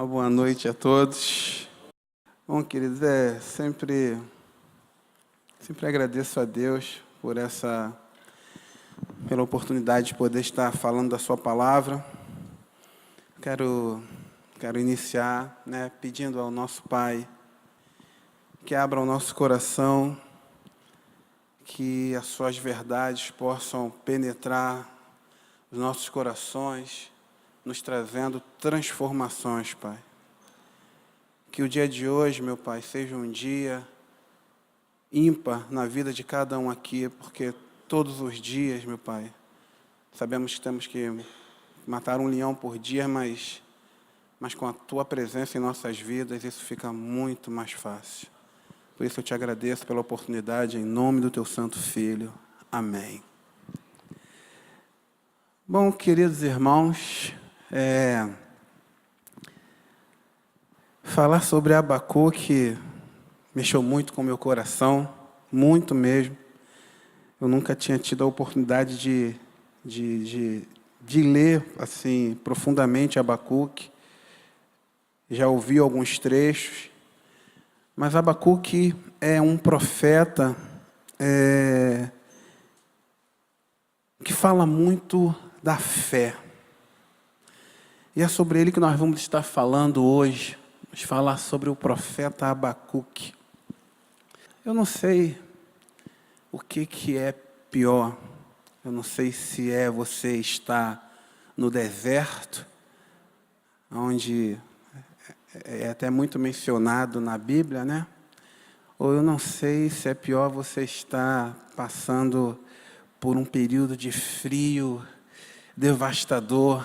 Uma boa noite a todos. Bom, queridos, sempre agradeço a Deus pela oportunidade de poder estar falando da sua palavra. Quero iniciar, pedindo ao nosso Pai que abra o nosso coração, que as suas verdades possam penetrar os nossos corações, nos trazendo transformações, Pai. Que o dia de hoje, meu Pai, seja um dia ímpar na vida de cada um aqui, porque todos os dias, meu Pai, sabemos que temos que matar um leão por dia, mas com a Tua presença em nossas vidas, isso fica muito mais fácil. Por isso eu te agradeço pela oportunidade, em nome do Teu Santo Filho. Amém. Bom, queridos irmãos, falar sobre Abacuque mexeu muito com o meu coração, muito mesmo. Eu nunca tinha tido a oportunidade de ler assim profundamente Abacuque. Já ouvi alguns trechos, mas Abacuque é um profeta que fala muito da fé. E é sobre ele que nós vamos estar falando hoje. Vamos falar sobre o profeta Abacuque. Eu não sei o que é pior. Eu não sei se você estar no deserto, onde é até muito mencionado na Bíblia, né? Ou eu não sei se é pior você estar passando por um período de frio devastador.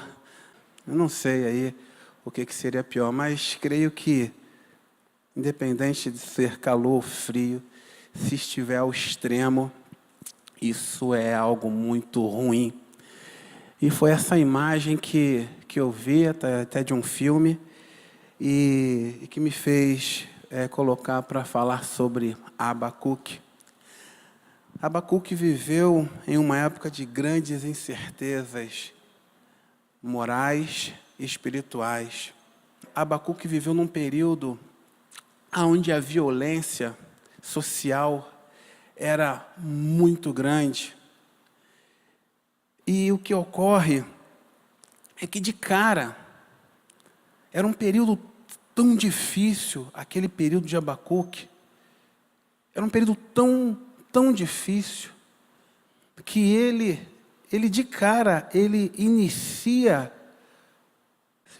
Eu não sei aí o que seria pior, mas creio que, independente de ser calor ou frio, se estiver ao extremo, isso é algo muito ruim. E foi essa imagem que eu vi até de um filme e que me fez colocar para falar sobre Abacuque. Abacuque viveu em uma época de grandes incertezas morais e espirituais. Abacuque viveu num período onde a violência social era muito grande. E o que ocorre é que, de cara, era um período tão difícil, aquele período de Abacuque. Era um período tão difícil, que ele de cara, ele inicia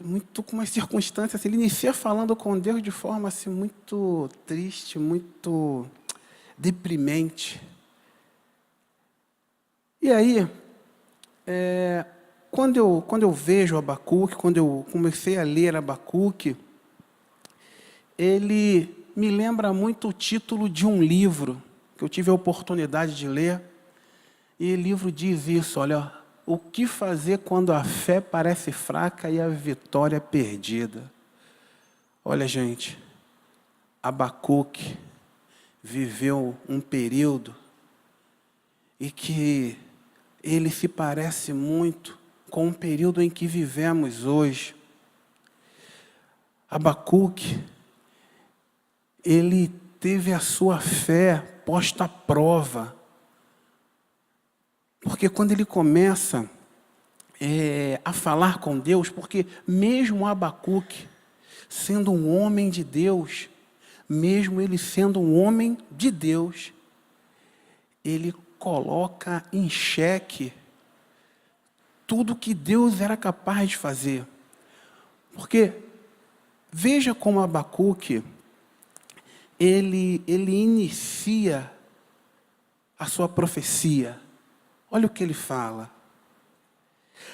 muito com umas circunstâncias, assim, ele inicia falando com Deus de forma assim, muito triste, muito deprimente. E aí, quando eu vejo Abacuque, quando eu comecei a ler Abacuque, ele me lembra muito o título de um livro que eu tive a oportunidade de ler. E o livro diz isso, olha, o que fazer quando a fé parece fraca e a vitória perdida? Olha, gente, Abacuque viveu um período e que ele se parece muito com o período em que vivemos hoje. Abacuque, ele teve a sua fé posta à prova. Porque quando ele começa a falar com Deus, porque mesmo Abacuque, sendo um homem de Deus, mesmo ele sendo um homem de Deus, ele coloca em xeque tudo que Deus era capaz de fazer. Porque veja como Abacuque, ele inicia a sua profecia. Olha o que ele fala.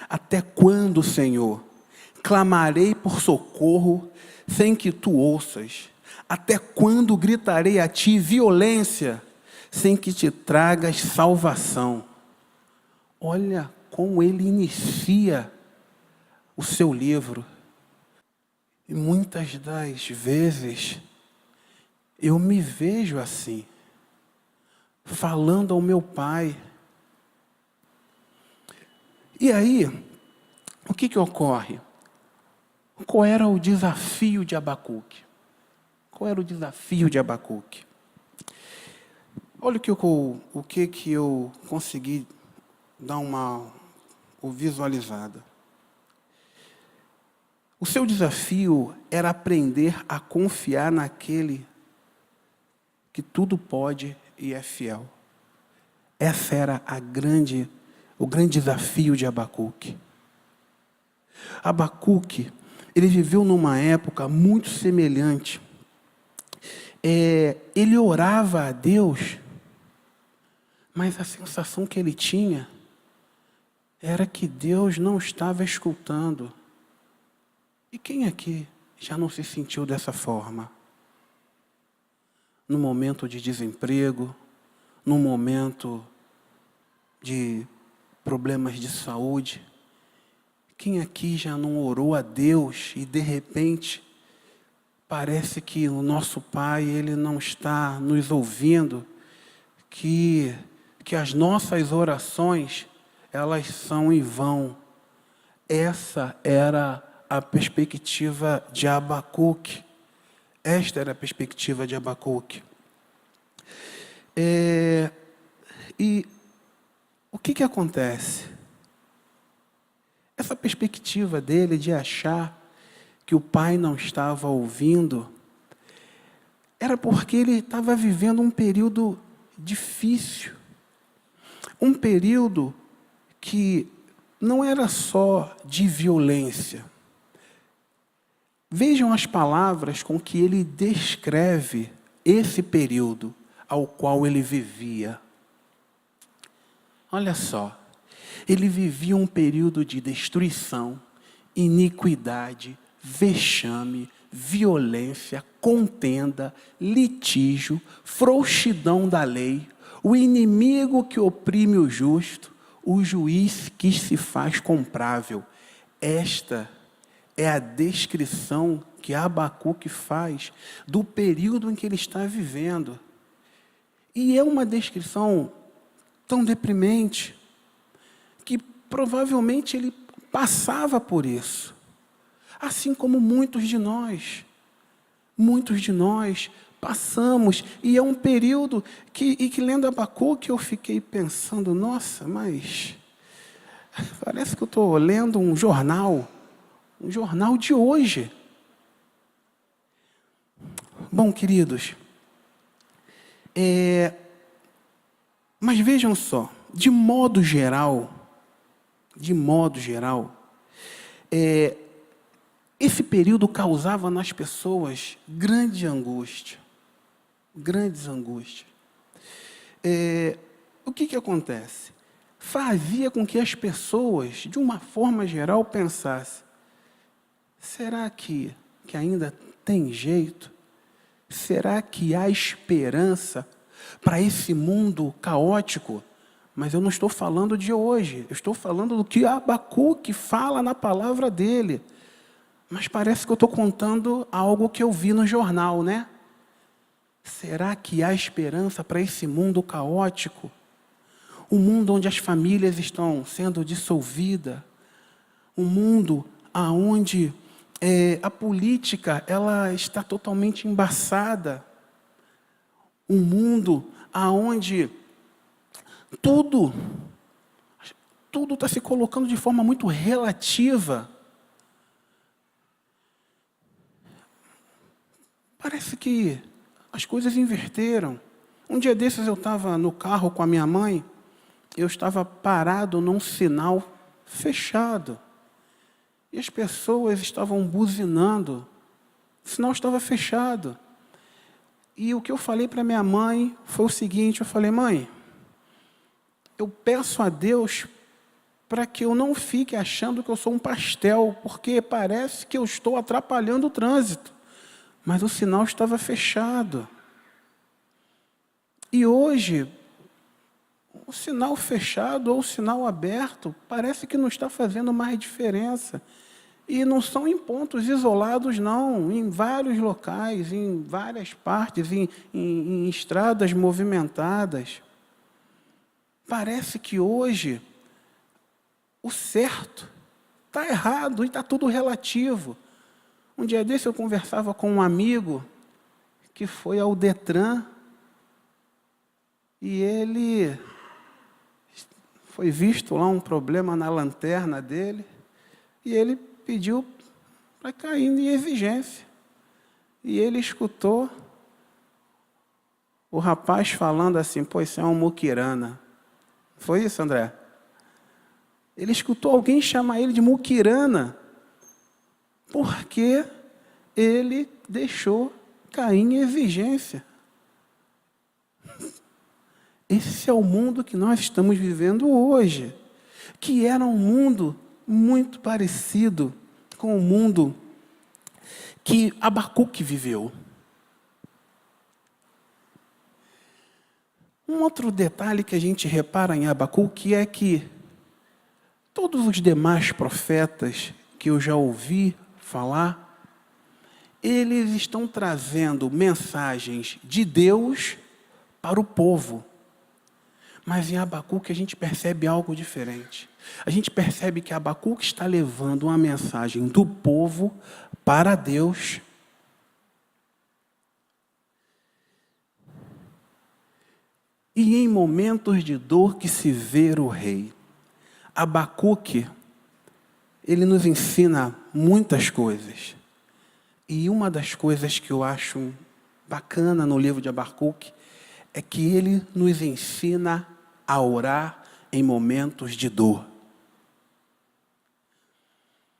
Até quando, Senhor, clamarei por socorro sem que Tu ouças? Até quando gritarei a Ti violência sem que Te tragas salvação? Olha como ele inicia o seu livro. E muitas das vezes eu me vejo assim, falando ao meu Pai. E aí, o que ocorre? Qual era o desafio de Abacuque? Qual era o desafio de Abacuque? Olha o que eu consegui dar uma visualizada. O seu desafio era aprender a confiar naquele que tudo pode e é fiel. Essa era o grande desafio de Abacuque. Abacuque, ele viveu numa época muito semelhante. Ele orava a Deus, mas a sensação que ele tinha era que Deus não estava escutando. E quem aqui já não se sentiu dessa forma? No momento de desemprego, no momento de problemas de saúde, quem aqui já não orou a Deus e de repente parece que o nosso Pai, Ele não está nos ouvindo, que as nossas orações, elas são em vão. Essa era a perspectiva de Abacuque. Esta era a perspectiva de Abacuque. E o que acontece? Essa perspectiva dele de achar que o pai não estava ouvindo, era porque ele estava vivendo um período difícil. Um período que não era só de violência. Vejam as palavras com que ele descreve esse período ao qual ele vivia. Olha só, ele vivia um período de destruição, iniquidade, vexame, violência, contenda, litígio, frouxidão da lei, o inimigo que oprime o justo, o juiz que se faz comprável. Esta é a descrição que Abacuque faz do período em que ele está vivendo. E é uma descrição tão deprimente que provavelmente ele passava por isso. Assim como muitos de nós passamos, e é um período que lendo Abacuque eu fiquei pensando, nossa, mas parece que eu estou lendo um jornal de hoje. Bom, queridos, mas vejam só, de modo geral, esse período causava nas pessoas grandes angústias. O que acontece? Fazia com que as pessoas, de uma forma geral, pensassem, será que ainda tem jeito? Será que há esperança para esse mundo caótico? Mas eu não estou falando de hoje, eu estou falando do que Abacuque fala na palavra dele. Mas parece que eu estou contando algo que eu vi no jornal, né? Será que há esperança para esse mundo caótico? Um mundo onde as famílias estão sendo dissolvidas, um mundo onde a política ela está totalmente embaçada, um mundo onde tudo está se colocando de forma muito relativa. Parece que as coisas inverteram. Um dia desses eu estava no carro com a minha mãe, eu estava parado num sinal fechado. E as pessoas estavam buzinando, o sinal estava fechado. E o que eu falei para minha mãe foi o seguinte, eu falei, mãe, eu peço a Deus para que eu não fique achando que eu sou um pastel, porque parece que eu estou atrapalhando o trânsito. Mas o sinal estava fechado. E hoje, o sinal fechado ou o sinal aberto parece que não está fazendo mais diferença. E não são em pontos isolados, não. Em vários locais, em várias partes, em estradas movimentadas. Parece que hoje o certo está errado e está tudo relativo. Um dia desse eu conversava com um amigo que foi ao Detran e ele foi visto lá um problema na lanterna dele e ele pediu para cair em exigência. E ele escutou o rapaz falando assim, pô, isso é um muquirana. Foi isso, André? Ele escutou alguém chamar ele de muquirana porque ele deixou cair em exigência. Esse é o mundo que nós estamos vivendo hoje, que era um mundo muito parecido com o mundo que Abacuque viveu. Um outro detalhe que a gente repara em Abacuque é que todos os demais profetas que eu já ouvi falar, eles estão trazendo mensagens de Deus para o povo. Mas em Abacuque a gente percebe algo diferente. A gente percebe que Abacuque está levando uma mensagem do povo para Deus. E em momentos de dor que se vê o rei. Abacuque, ele nos ensina muitas coisas. E uma das coisas que eu acho bacana no livro de Abacuque é que ele nos ensina a orar em momentos de dor.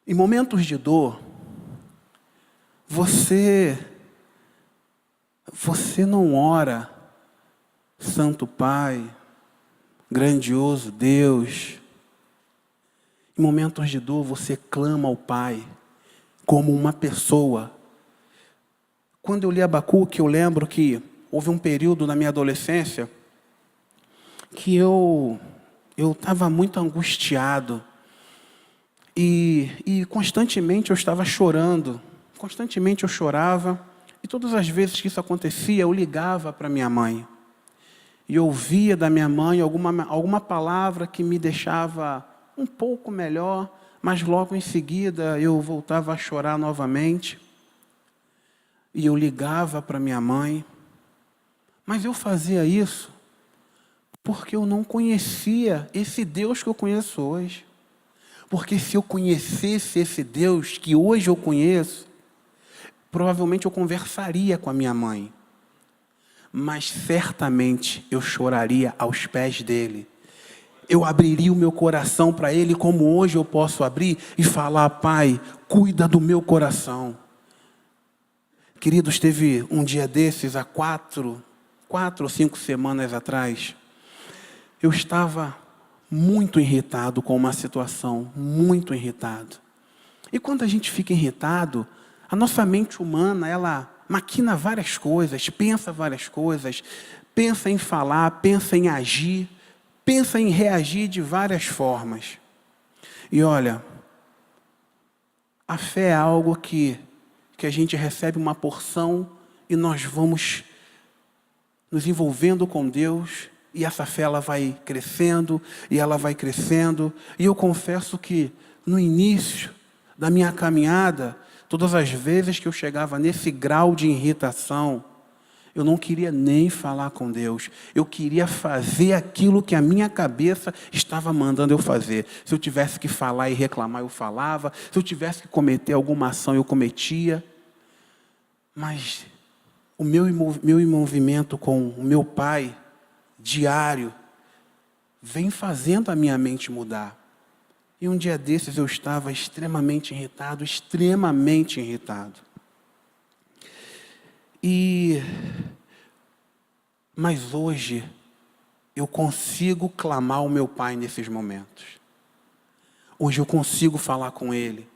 Em momentos de dor, você não ora, Santo Pai, grandioso Deus. Em momentos de dor, você clama ao Pai como uma pessoa. Quando eu li Abacuque, eu lembro que houve um período na minha adolescência que eu estava muito angustiado e constantemente eu estava chorando, constantemente eu chorava e todas as vezes que isso acontecia eu ligava para minha mãe e ouvia da minha mãe alguma palavra que me deixava um pouco melhor, mas logo em seguida eu voltava a chorar novamente e eu ligava para minha mãe, mas eu fazia isso porque eu não conhecia esse Deus que eu conheço hoje. Porque se eu conhecesse esse Deus que hoje eu conheço, provavelmente eu conversaria com a minha mãe. Mas certamente eu choraria aos pés dele. Eu abriria o meu coração para ele como hoje eu posso abrir e falar, Pai, cuida do meu coração. Queridos, teve um dia desses, há 4 ou 5 semanas atrás, eu estava muito irritado com uma situação, muito irritado. E quando a gente fica irritado, a nossa mente humana, ela maquina várias coisas, pensa em falar, pensa em agir, pensa em reagir de várias formas. E olha, a fé é algo que a gente recebe uma porção e nós vamos nos envolvendo com Deus, e essa fé ela vai crescendo, e ela vai crescendo. E eu confesso que no início da minha caminhada, todas as vezes que eu chegava nesse grau de irritação, eu não queria nem falar com Deus. Eu queria fazer aquilo que a minha cabeça estava mandando eu fazer. Se eu tivesse que falar e reclamar, eu falava. Se eu tivesse que cometer alguma ação, eu cometia. Mas o meu envolvimento com o meu Pai, diário, vem fazendo a minha mente mudar. E um dia desses eu estava extremamente irritado. Mas hoje eu consigo clamar ao meu Pai nesses momentos. Hoje eu consigo falar com Ele.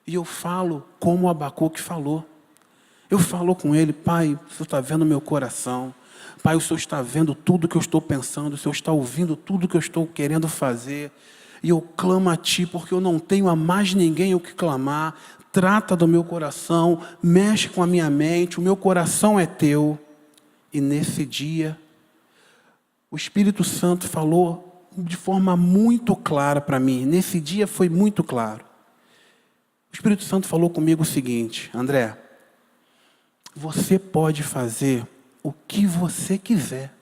E eu falo como Abacuque falou. Eu falo com Ele, Pai, o Senhor está vendo o meu coração. Pai, o Senhor está vendo tudo que eu estou pensando. O Senhor está ouvindo tudo que eu estou querendo fazer. E eu clamo a Ti, porque eu não tenho a mais ninguém o que clamar. Trata do meu coração, mexe com a minha mente, o meu coração é Teu. E nesse dia, o Espírito Santo falou de forma muito clara para mim. Nesse dia foi muito claro. O Espírito Santo falou comigo o seguinte: André, você pode fazer o que você quiser.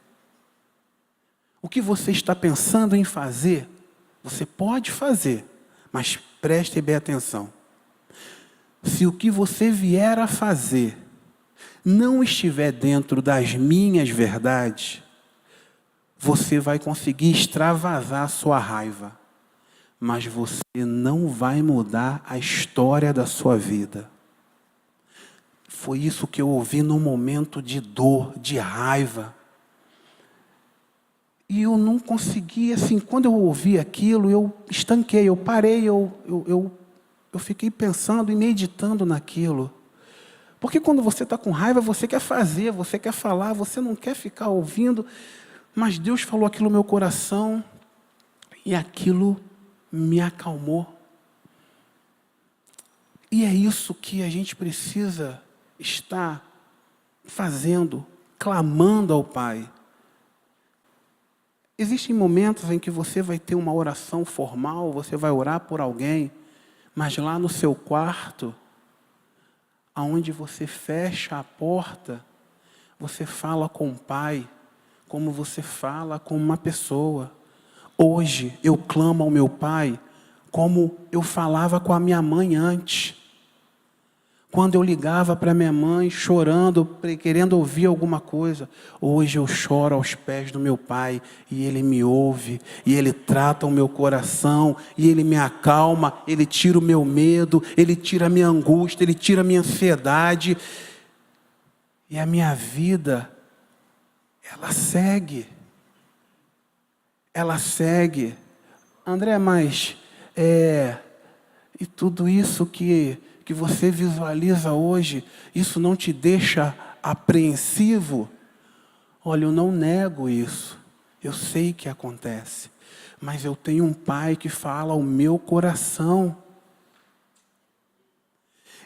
O que você está pensando em fazer, você pode fazer, mas preste bem atenção. Se o que você vier a fazer não estiver dentro das minhas verdades, você vai conseguir extravasar a sua raiva, mas você não vai mudar a história da sua vida. Foi isso que eu ouvi num momento de dor, de raiva. E eu não consegui, assim, quando eu ouvi aquilo, eu estanquei, eu parei, eu fiquei pensando e meditando naquilo. Porque quando você está com raiva, você quer fazer, você quer falar, você não quer ficar ouvindo. Mas Deus falou aquilo no meu coração e aquilo me acalmou. E é isso que a gente precisa estar fazendo, clamando ao Pai. Existem momentos em que você vai ter uma oração formal, você vai orar por alguém, mas lá no seu quarto, aonde você fecha a porta, você fala com o Pai, como você fala com uma pessoa. Hoje eu clamo ao meu Pai, como eu falava com a minha mãe antes. Quando eu ligava para minha mãe, chorando, querendo ouvir alguma coisa, hoje eu choro aos pés do meu Pai, e Ele me ouve, e Ele trata o meu coração, e Ele me acalma, Ele tira o meu medo, Ele tira a minha angústia, Ele tira a minha ansiedade, e a minha vida, ela segue. Ela segue. André, mas, e tudo isso que você visualiza hoje, isso não te deixa apreensivo? Olha, eu não nego isso. Eu sei que acontece. Mas eu tenho um Pai que fala ao meu coração.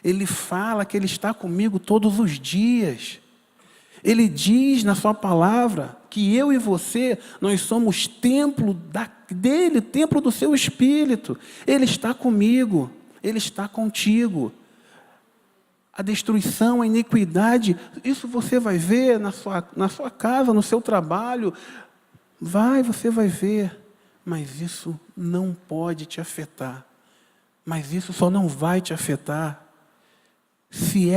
Ele fala que Ele está comigo todos os dias. Ele diz na sua palavra que eu e você, nós somos templo dele, templo do seu Espírito. Ele está comigo. Ele está contigo. A destruição, a iniquidade, isso você vai ver na sua casa, no seu trabalho. Você vai ver. Mas isso não pode te afetar. Mas isso só não vai te afetar se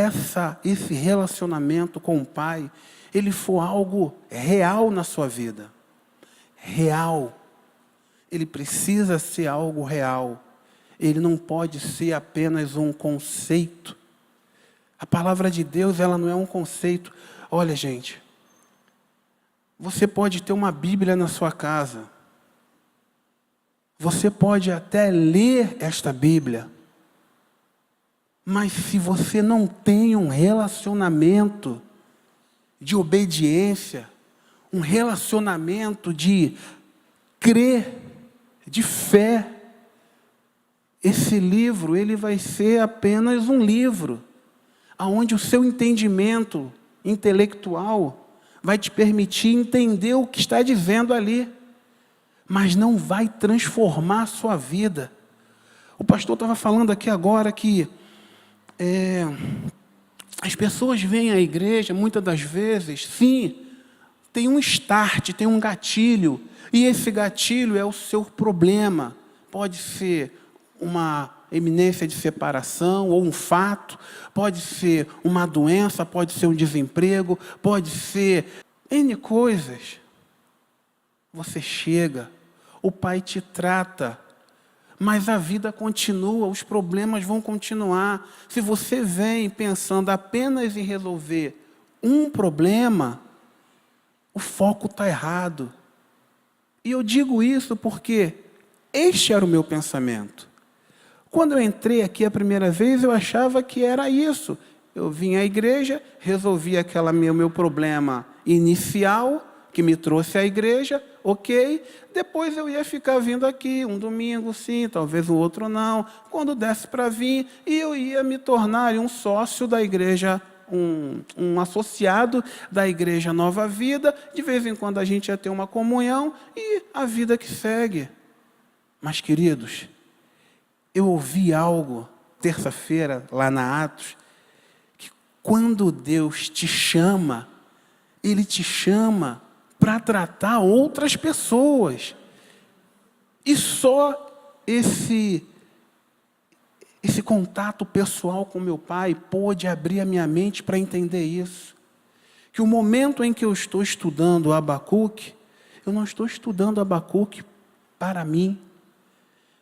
esse relacionamento com o Pai, ele for algo real na sua vida. Real. Ele precisa ser algo real. Ele não pode ser apenas um conceito. A palavra de Deus, ela não é um conceito. Olha, gente, você pode ter uma Bíblia na sua casa. Você pode até ler esta Bíblia. Mas se você não tem um relacionamento de obediência, um relacionamento de crer, de fé, esse livro, ele vai ser apenas um livro, aonde o seu entendimento intelectual vai te permitir entender o que está dizendo ali, mas não vai transformar a sua vida. O pastor estava falando aqui agora que as pessoas vêm à igreja, muitas das vezes, sim, tem um start, tem um gatilho, e esse gatilho é o seu problema. Pode ser uma eminência de separação, ou um fato, pode ser uma doença, pode ser um desemprego, pode ser N coisas. Você chega, o Pai te trata, mas a vida continua, os problemas vão continuar. Se você vem pensando apenas em resolver um problema, o foco está errado. E eu digo isso porque este era o meu pensamento. Quando eu entrei aqui a primeira vez, eu achava que era isso. Eu vim à igreja, resolvi meu problema inicial, que me trouxe à igreja, ok. Depois eu ia ficar vindo aqui, um domingo sim, talvez o outro não. Quando desse para vir, e eu ia me tornar um sócio da igreja, um associado da igreja Nova Vida. De vez em quando a gente ia ter uma comunhão e a vida que segue. Mas, queridos, eu ouvi algo terça-feira, lá na Atos, que quando Deus te chama, Ele te chama para tratar outras pessoas. E só esse contato pessoal com meu pai pôde abrir a minha mente para entender isso. Que o momento em que eu estou estudando Abacuque, eu não estou estudando Abacuque para mim.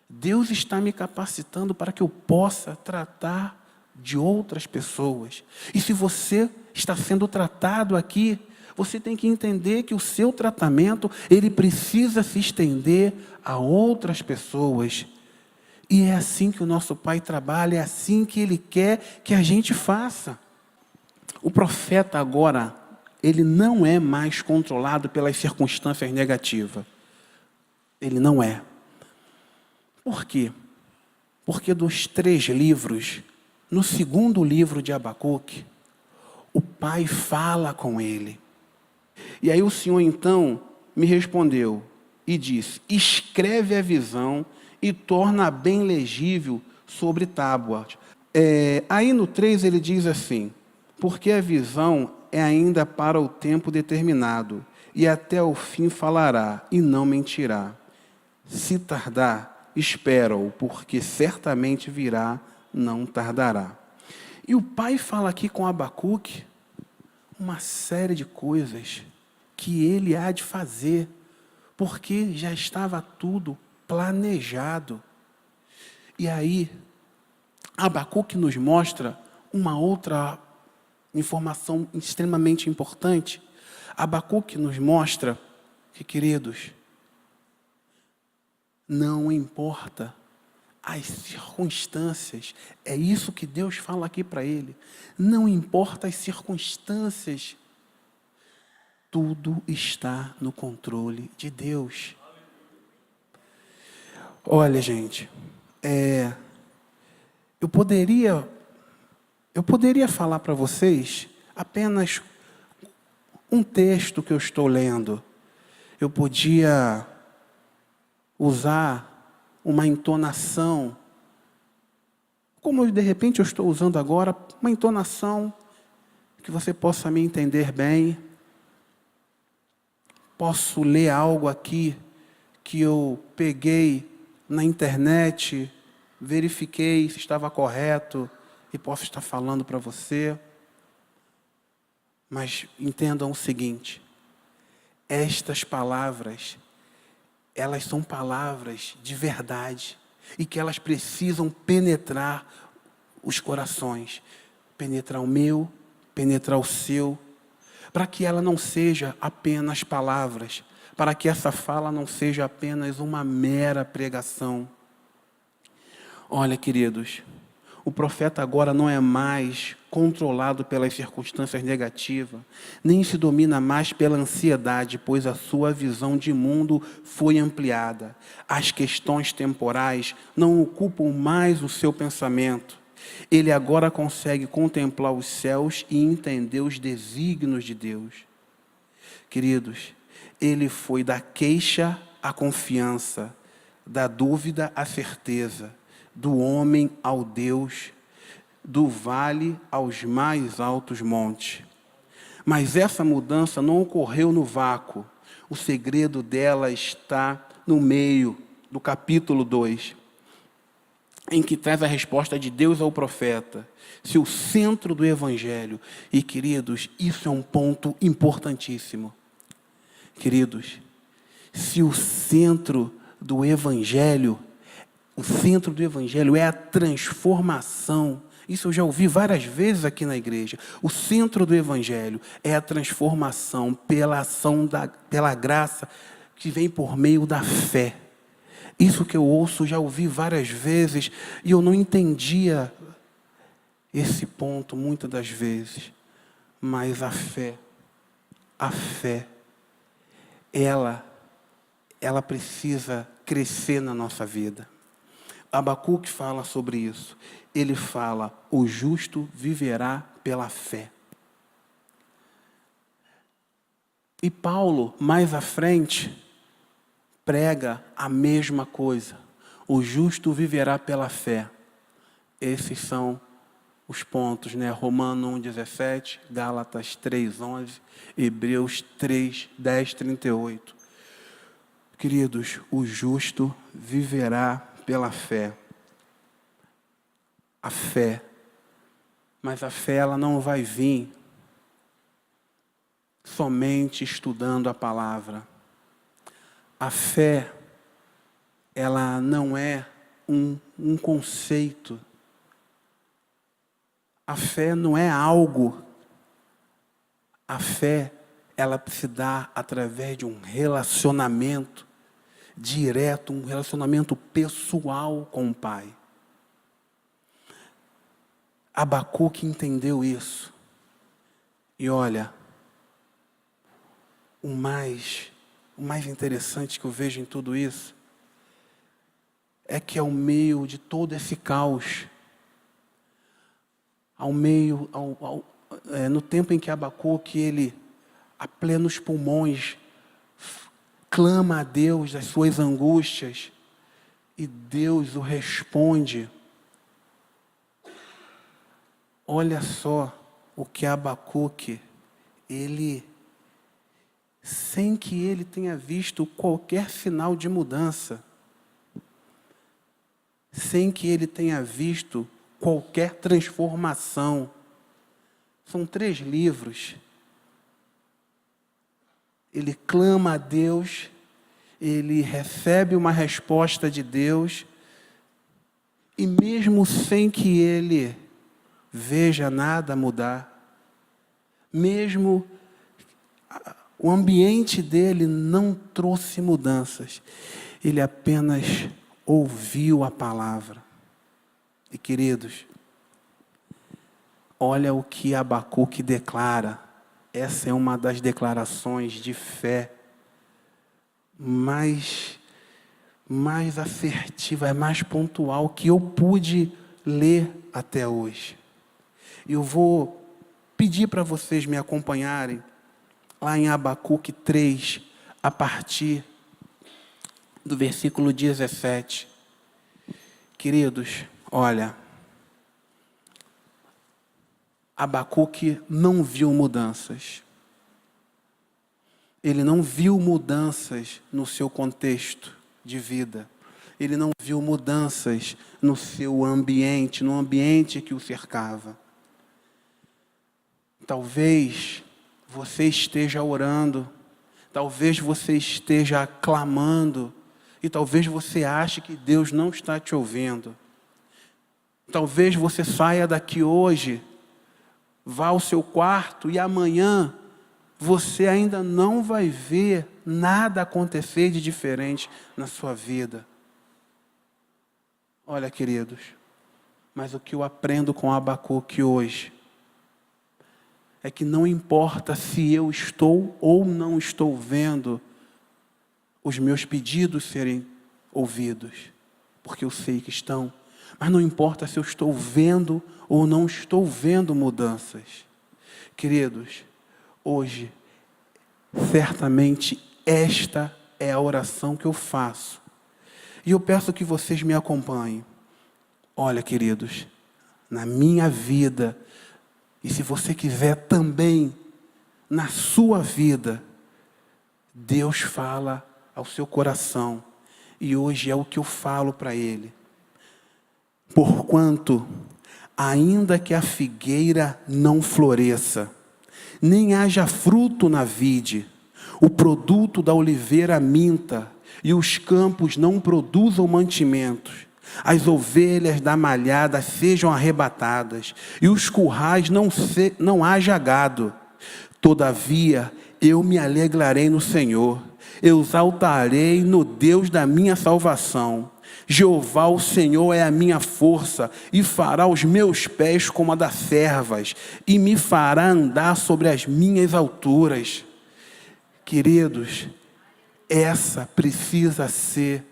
Deus está me capacitando para que eu possa tratar de outras pessoas. E se você está sendo tratado aqui, você tem que entender que o seu tratamento, ele precisa se estender a outras pessoas. E é assim que o nosso Pai trabalha, é assim que Ele quer que a gente faça. O profeta agora, ele não é mais controlado pelas circunstâncias negativas. Ele não é. Por quê? Porque dos 3 livros, no segundo livro de Abacuque, o Pai fala com ele. E aí o Senhor então me respondeu e disse: escreve a visão e torna bem legível sobre tábuas. Aí no 3 ele diz assim: porque a visão é ainda para o tempo determinado, e até o fim falará, e não mentirá. Se tardar, espera-o, porque certamente virá, não tardará. E o Pai fala aqui com Abacuque uma série de coisas que ele há de fazer, porque já estava tudo planejado. E aí, Abacuque nos mostra uma outra informação extremamente importante. Abacuque nos mostra que, queridos, não importa as circunstâncias, é isso que Deus fala aqui para ele. Não importa as circunstâncias, tudo está no controle de Deus. Olha, gente, eu poderia falar para vocês apenas um texto que eu estou lendo. Eu podia usar uma entonação, como de repente eu estou usando agora, uma entonação que você possa me entender bem. Posso ler algo aqui que eu peguei na internet, verifiquei se estava correto e posso estar falando para você. Mas entendam o seguinte: estas palavras, elas são palavras de verdade e que elas precisam penetrar os corações, penetrar o meu, penetrar o seu, para que ela não seja apenas palavras, para que essa fala não seja apenas uma mera pregação. Olha, queridos, o profeta agora não é mais controlado pelas circunstâncias negativas, nem se domina mais pela ansiedade, pois a sua visão de mundo foi ampliada. As questões temporais não ocupam mais o seu pensamento. Ele agora consegue contemplar os céus e entender os desígnios de Deus. Queridos, ele foi da queixa à confiança, da dúvida à certeza, do homem ao Deus, do vale aos mais altos montes. Mas essa mudança não ocorreu no vácuo. O segredo dela está no meio do capítulo 2, em que traz a resposta de Deus ao profeta, se o centro do Evangelho. E, queridos, isso é um ponto importantíssimo. Queridos, se o centro do Evangelho é a transformação. Isso eu já ouvi várias vezes aqui na igreja. O centro do Evangelho é a transformação pela ação, pela graça que vem por meio da fé. Isso que eu ouço, já ouvi várias vezes, e eu não entendia esse ponto muitas das vezes. Mas a fé, ela precisa crescer na nossa vida. Abacuque fala sobre isso. Ele fala: o justo viverá pela fé. E Paulo, mais à frente, prega a mesma coisa. O justo viverá pela fé. Esses são os pontos, né? Romanos 1,17, Gálatas 3,11, Hebreus 3:10, 38. Queridos, o justo viverá pela fé. A fé. Mas a fé, ela não vai vir somente estudando a palavra. A fé, ela não é um conceito. A fé não é algo. A fé, ela se dá através de um relacionamento direto, um relacionamento pessoal com o Pai. Abacuque entendeu isso. E olha, o mais interessante que eu vejo em tudo isso é que ao meio de todo esse caos, no tempo em que Abacuque, ele, a plenos pulmões, clama a Deus das suas angústias, e Deus o responde. Olha só o que Abacuque, sem que ele tenha visto qualquer sinal de mudança, sem que ele tenha visto qualquer transformação. São 3 livros. Ele clama a Deus, ele recebe uma resposta de Deus, e mesmo sem que ele veja nada mudar, mesmo o ambiente dele não trouxe mudanças, ele apenas ouviu a palavra. E queridos, olha o que Abacuque declara. Essa é uma das declarações de fé mais assertiva, mais pontual que eu pude ler até hoje. Eu vou pedir para vocês me acompanharem lá em Abacuque 3, a partir do versículo 17. Queridos, olha, Abacuque não viu mudanças. Ele não viu mudanças no seu contexto de vida. Ele não viu mudanças no seu ambiente, no ambiente que o cercava. Talvez você esteja orando, talvez você esteja clamando, e talvez você ache que Deus não está te ouvindo. Talvez você saia daqui hoje, vá ao seu quarto e amanhã você ainda não vai ver nada acontecer de diferente na sua vida. Olha, queridos, mas o que eu aprendo com Abacuque hoje é que não importa se eu estou ou não estou vendo os meus pedidos serem ouvidos, porque eu sei que estão, mas não importa se eu estou vendo ou não estou vendo mudanças. Queridos, hoje, certamente esta é a oração que eu faço. E eu peço que vocês me acompanhem. Olha, queridos, na minha vida, e se você quiser também, na sua vida, Deus fala ao seu coração. E hoje é o que eu falo para Ele. Porquanto, ainda que a figueira não floresça, nem haja fruto na vide, o produto da oliveira minta, e os campos não produzam mantimentos, as ovelhas da malhada sejam arrebatadas, e os currais não haja gado. Todavia, eu me alegrarei no Senhor, eu exaltarei no Deus da minha salvação. Jeová, o Senhor, é a minha força, e fará os meus pés como a das servas, e me fará andar sobre as minhas alturas. Queridos, essa precisa ser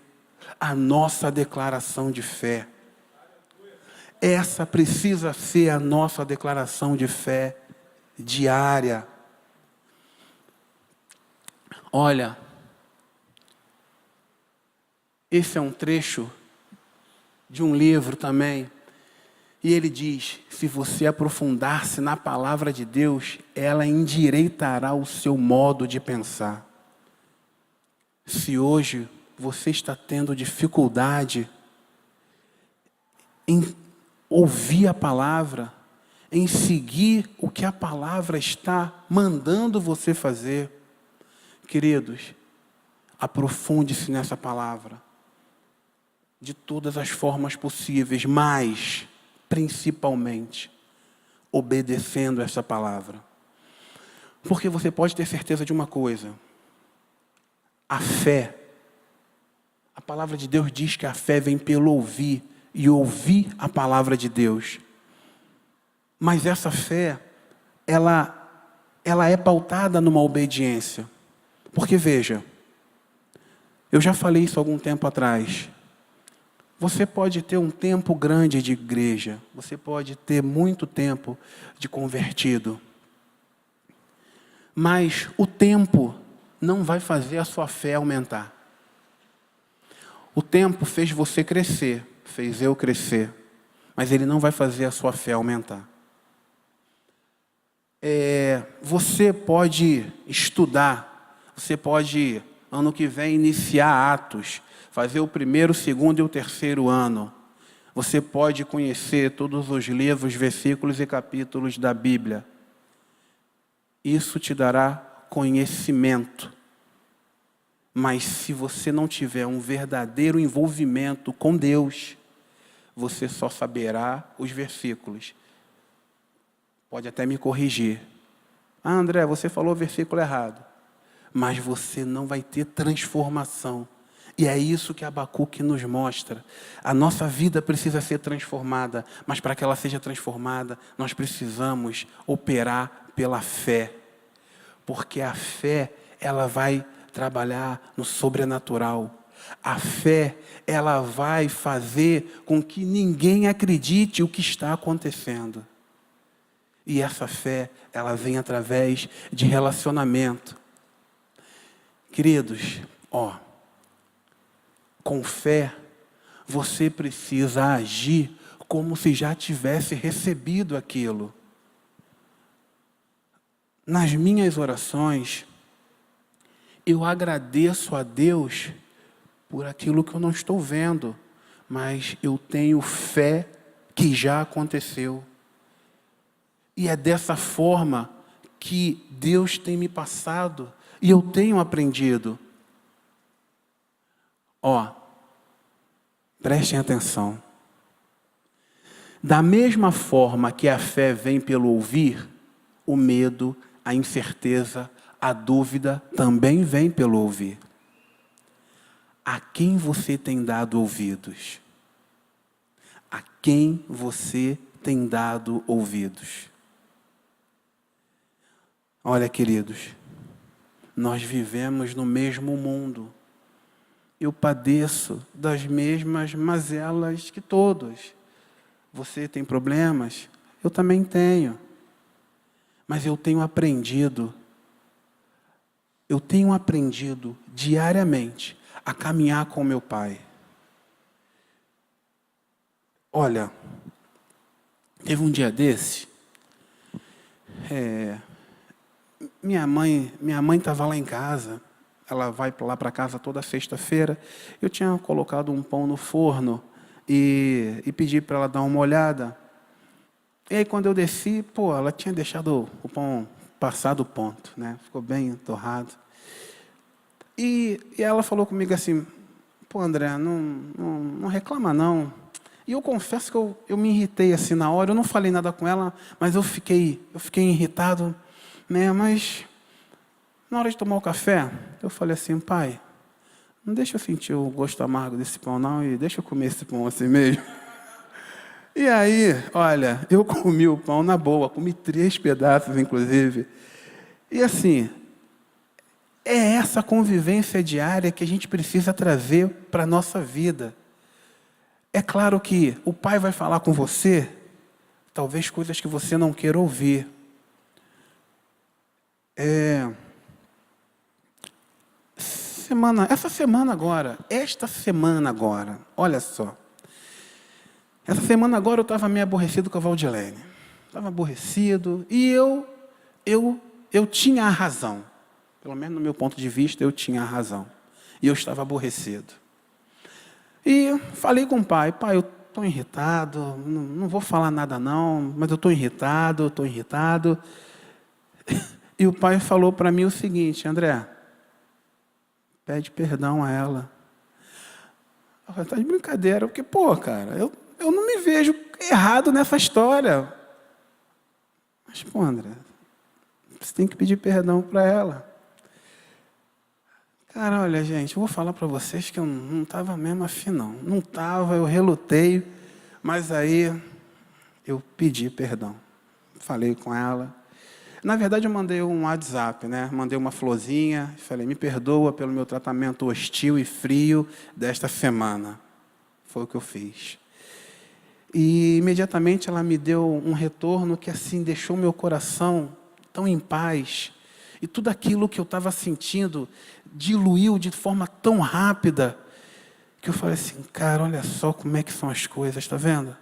a nossa declaração de fé. Essa precisa ser a nossa declaração de fé diária. Olha, esse é um trecho de um livro também, E ele diz, se você aprofundar-se na palavra de Deus, ela endireitará o seu modo de pensar. Se hoje você está tendo dificuldade em ouvir a palavra, em seguir o que a palavra está mandando você fazer, queridos, aprofunde-se nessa palavra, de todas as formas possíveis, mas, principalmente, obedecendo essa palavra. Porque você pode ter certeza de uma coisa, a fé, a palavra de Deus diz que a fé vem pelo ouvir, e ouvir a palavra de Deus. Mas essa fé, ela é pautada numa obediência. Porque veja, eu já falei isso algum tempo atrás. Você pode ter um tempo grande de igreja, você pode ter muito tempo de convertido. Mas o tempo não vai fazer a sua fé aumentar. O tempo fez você crescer, fez eu crescer, mas ele não vai fazer a sua fé aumentar. Você pode estudar, você pode, ano que vem, iniciar Atos, fazer o primeiro, o segundo e o terceiro ano. Você pode conhecer todos os livros, versículos e capítulos da Bíblia. Isso te dará conhecimento. Mas se você não tiver um verdadeiro envolvimento com Deus, você só saberá os versículos. Pode até me corrigir. Ah, André, você falou o versículo errado. Mas você não vai ter transformação. E é isso que Abacuque nos mostra. A nossa vida precisa ser transformada, mas para que ela seja transformada, nós precisamos operar pela fé. Porque a fé, ela vai trabalhar no sobrenatural. A fé, ela vai fazer com que ninguém acredite o que está acontecendo. E essa fé, ela vem através de relacionamento. Queridos, com fé, você precisa agir como se já tivesse recebido aquilo. Nas minhas orações, eu agradeço a Deus por aquilo que eu não estou vendo, mas eu tenho fé que já aconteceu. E é dessa forma que Deus tem me passado e eu tenho aprendido. Prestem atenção. Da mesma forma que a fé vem pelo ouvir, o medo, a incerteza, a dúvida também vem pelo ouvir. A quem você tem dado ouvidos? A quem você tem dado ouvidos? Olha, queridos, nós vivemos no mesmo mundo. Eu padeço das mesmas mazelas que todos. Você tem problemas? Eu também tenho. Mas eu tenho aprendido diariamente a caminhar com meu Pai. Olha, teve um dia desse, minha mãe estava lá em casa, ela vai lá para casa toda sexta-feira, eu tinha colocado um pão no forno e pedi para ela dar uma olhada. E aí quando eu desci, ela tinha deixado o pão passar do ponto, né? Ficou bem torrado. E ela falou comigo assim, André, não reclama não. E eu confesso que eu me irritei assim na hora, eu não falei nada com ela, mas eu fiquei irritado, né? Mas na hora de tomar o café, eu falei assim, pai, não deixa eu sentir o gosto amargo desse pão não, e deixa eu comer esse pão assim mesmo. E aí, olha, eu comi o pão na boa, comi 3 pedaços, inclusive. E assim, é essa convivência diária que a gente precisa trazer para a nossa vida. É claro que o Pai vai falar com você, talvez coisas que você não queira ouvir. Esta semana agora, olha só. Essa semana agora eu estava meio aborrecido com a Valdilene. Estava aborrecido e eu tinha a razão. Pelo menos no meu ponto de vista, eu tinha a razão. E eu estava aborrecido. E falei com o pai, eu estou irritado, não vou falar nada não, mas eu estou irritado. E o pai falou para mim o seguinte: André, pede perdão a ela. Eu falei, tá de brincadeira, porque, cara, eu não me vejo errado nessa história. Mas, André, você tem que pedir perdão para ela. Cara, olha, gente, eu vou falar para vocês que eu não estava mesmo afim, não. Não estava, eu relutei, mas aí eu pedi perdão. Falei com ela. Na verdade, eu mandei um WhatsApp, né? Mandei uma florzinha, falei, me perdoa pelo meu tratamento hostil e frio desta semana. Foi o que eu fiz. E imediatamente ela me deu um retorno que assim deixou meu coração tão em paz. E tudo aquilo que eu estava sentindo diluiu de forma tão rápida que eu falei assim, cara, olha só como é que são as coisas, está vendo?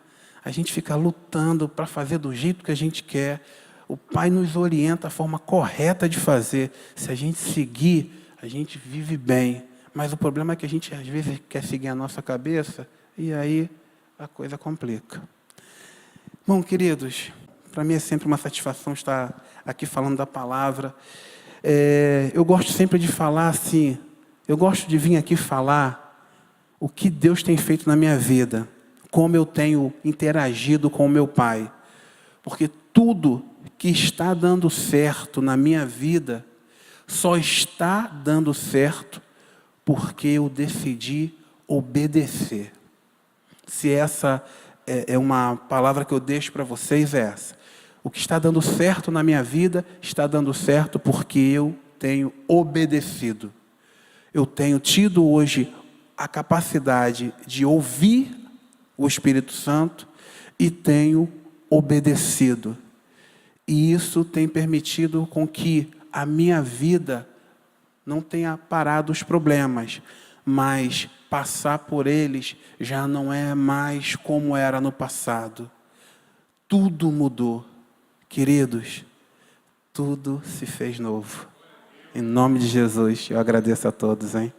A gente fica lutando para fazer do jeito que a gente quer. O Pai nos orienta a forma correta de fazer. Se a gente seguir, a gente vive bem. Mas o problema é que a gente às vezes quer seguir a nossa cabeça e aí a coisa complica. Bom, queridos, para mim é sempre uma satisfação estar aqui falando da palavra. Eu gosto sempre de falar assim, eu gosto de vir aqui falar o que Deus tem feito na minha vida, como eu tenho interagido com o meu Pai. Porque tudo que está dando certo na minha vida só está dando certo porque eu decidi obedecer. Se essa é uma palavra que eu deixo para vocês, é essa. O que está dando certo na minha vida está dando certo porque eu tenho obedecido. Eu tenho tido hoje a capacidade de ouvir o Espírito Santo e tenho obedecido. E isso tem permitido com que a minha vida não tenha parado os problemas, mas passar por eles já não é mais como era no passado. Tudo mudou. Queridos, tudo se fez novo. Em nome de Jesus, eu agradeço a todos, hein?